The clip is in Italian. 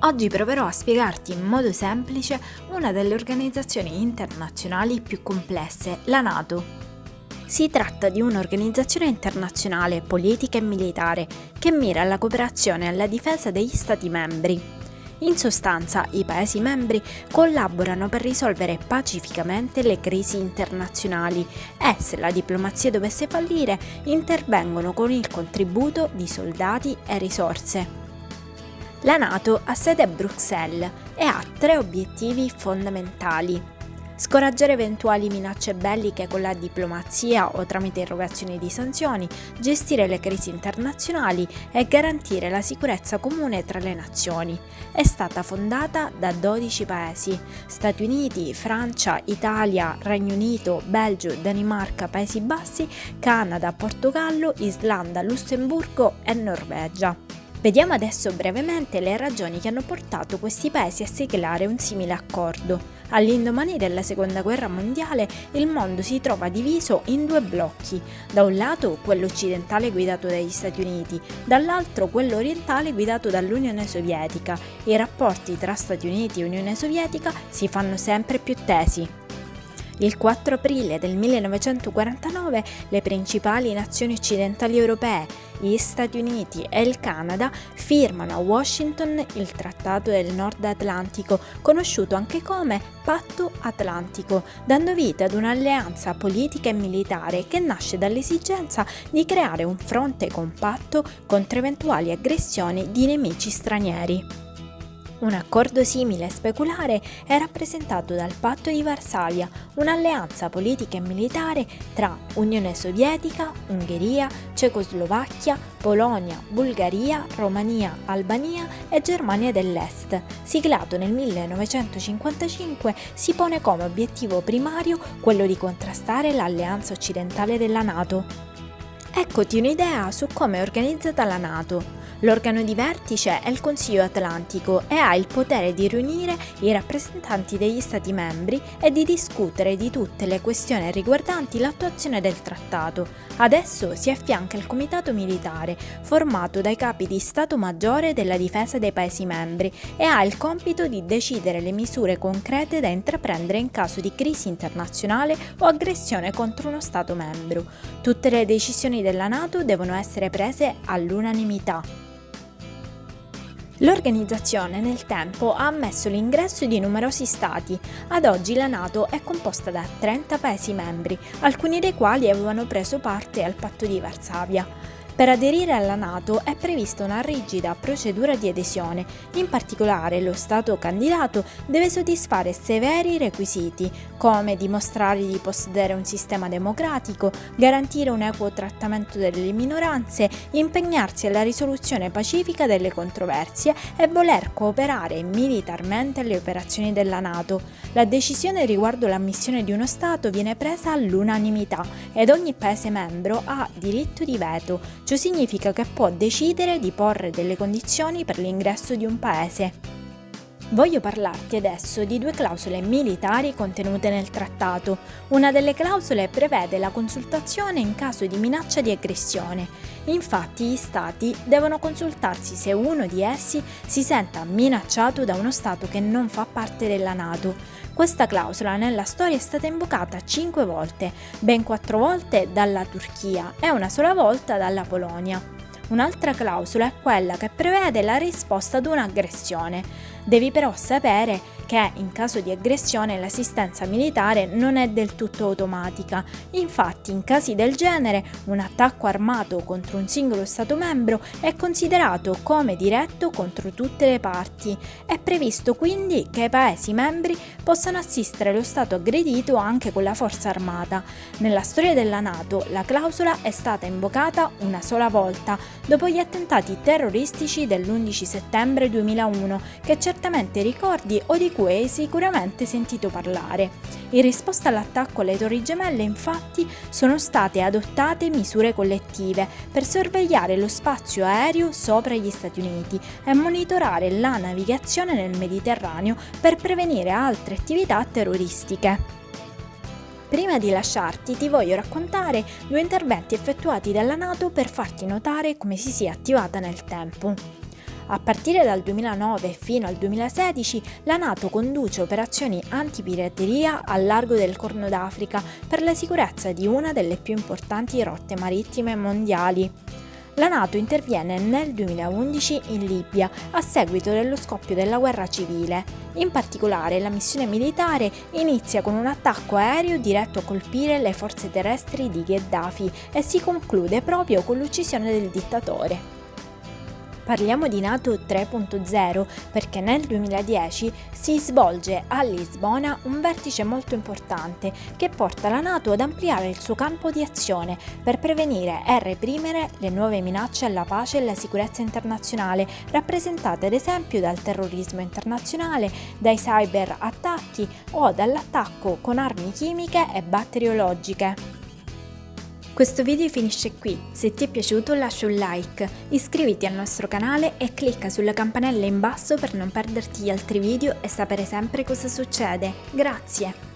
Oggi proverò a spiegarti in modo semplice una delle organizzazioni internazionali più complesse, la NATO. Si tratta di un'organizzazione internazionale politica e militare che mira alla cooperazione e alla difesa degli Stati membri. In sostanza, i Paesi membri collaborano per risolvere pacificamente le crisi internazionali e, se la diplomazia dovesse fallire, intervengono con il contributo di soldati e risorse. La NATO ha sede a Bruxelles e ha 3 obiettivi fondamentali: scoraggiare eventuali minacce belliche con la diplomazia o tramite irrogazioni di sanzioni, gestire le crisi internazionali e garantire la sicurezza comune tra le nazioni. È stata fondata da 12 paesi: Stati Uniti, Francia, Italia, Regno Unito, Belgio, Danimarca, Paesi Bassi, Canada, Portogallo, Islanda, Lussemburgo e Norvegia. Vediamo adesso brevemente le ragioni che hanno portato questi paesi a siglare un simile accordo. All'indomani della Seconda Guerra Mondiale il mondo si trova diviso in 2 blocchi: da un lato quello occidentale guidato dagli Stati Uniti, dall'altro quello orientale guidato dall'Unione Sovietica. I rapporti tra Stati Uniti e Unione Sovietica si fanno sempre più tesi. Il 4 aprile del 1949 le principali nazioni occidentali europee, gli Stati Uniti e il Canada, firmano a Washington il Trattato del Nord Atlantico, conosciuto anche come Patto Atlantico, dando vita ad un'alleanza politica e militare che nasce dall'esigenza di creare un fronte compatto contro eventuali aggressioni di nemici stranieri. Un accordo simile e speculare è rappresentato dal Patto di Varsavia, un'alleanza politica e militare tra Unione Sovietica, Ungheria, Cecoslovacchia, Polonia, Bulgaria, Romania, Albania e Germania dell'Est. Siglato nel 1955, si pone come obiettivo primario quello di contrastare l'alleanza occidentale della NATO. Eccoti un'idea su come è organizzata la NATO. L'organo di vertice è il Consiglio Atlantico e ha il potere di riunire i rappresentanti degli Stati membri e di discutere di tutte le questioni riguardanti l'attuazione del trattato. Adesso si affianca il Comitato Militare, formato dai capi di Stato Maggiore della difesa dei Paesi membri, e ha il compito di decidere le misure concrete da intraprendere in caso di crisi internazionale o aggressione contro uno Stato membro. Tutte le decisioni della NATO devono essere prese all'unanimità. L'organizzazione nel tempo ha ammesso l'ingresso di numerosi stati. Ad oggi la NATO è composta da 30 Paesi membri, alcuni dei quali avevano preso parte al Patto di Varsavia. Per aderire alla NATO è prevista una rigida procedura di adesione. In particolare, lo Stato candidato deve soddisfare severi requisiti, come dimostrare di possedere un sistema democratico, garantire un equo trattamento delle minoranze, impegnarsi alla risoluzione pacifica delle controversie e voler cooperare militarmente alle operazioni della NATO. La decisione riguardo l'ammissione di uno Stato viene presa all'unanimità ed ogni Paese membro ha diritto di veto. Ciò significa che può decidere di porre delle condizioni per l'ingresso di un paese. Voglio parlarti adesso di 2 clausole militari contenute nel trattato. Una delle clausole prevede la consultazione in caso di minaccia di aggressione. Infatti gli Stati devono consultarsi se uno di essi si senta minacciato da uno Stato che non fa parte della NATO. Questa clausola nella storia è stata invocata 5 volte, ben 4 volte dalla Turchia e una sola volta dalla Polonia. Un'altra clausola è quella che prevede la risposta ad un'aggressione. Devi però sapere che in caso di aggressione l'assistenza militare non è del tutto automatica. Infatti, in casi del genere, un attacco armato contro un singolo Stato membro è considerato come diretto contro tutte le parti. È previsto quindi che i Paesi membri possano assistere lo Stato aggredito anche con la forza armata. Nella storia della NATO la clausola è stata invocata una sola volta, dopo gli attentati terroristici dell'11 settembre 2001, che certamente ricordi o di cui hai sicuramente sentito parlare. In risposta all'attacco alle Torri Gemelle, infatti, sono state adottate misure collettive per sorvegliare lo spazio aereo sopra gli Stati Uniti e monitorare la navigazione nel Mediterraneo per prevenire altre attività terroristiche. Prima di lasciarti ti voglio raccontare 2 interventi effettuati dalla NATO per farti notare come si sia attivata nel tempo. A partire dal 2009 fino al 2016 la NATO conduce operazioni antipirateria al largo del Corno d'Africa per la sicurezza di una delle più importanti rotte marittime mondiali. La NATO interviene nel 2011 in Libia a seguito dello scoppio della guerra civile. In particolare, la missione militare inizia con un attacco aereo diretto a colpire le forze terrestri di Gheddafi e si conclude proprio con l'uccisione del dittatore. Parliamo di NATO 3.0 perché nel 2010 si svolge a Lisbona un vertice molto importante che porta la NATO ad ampliare il suo campo di azione per prevenire e reprimere le nuove minacce alla pace e alla sicurezza internazionale, rappresentate ad esempio dal terrorismo internazionale, dai cyberattacchi o dall'attacco con armi chimiche e batteriologiche. Questo video finisce qui, se ti è piaciuto lascia un like, iscriviti al nostro canale e clicca sulla campanella in basso per non perderti gli altri video e sapere sempre cosa succede. Grazie!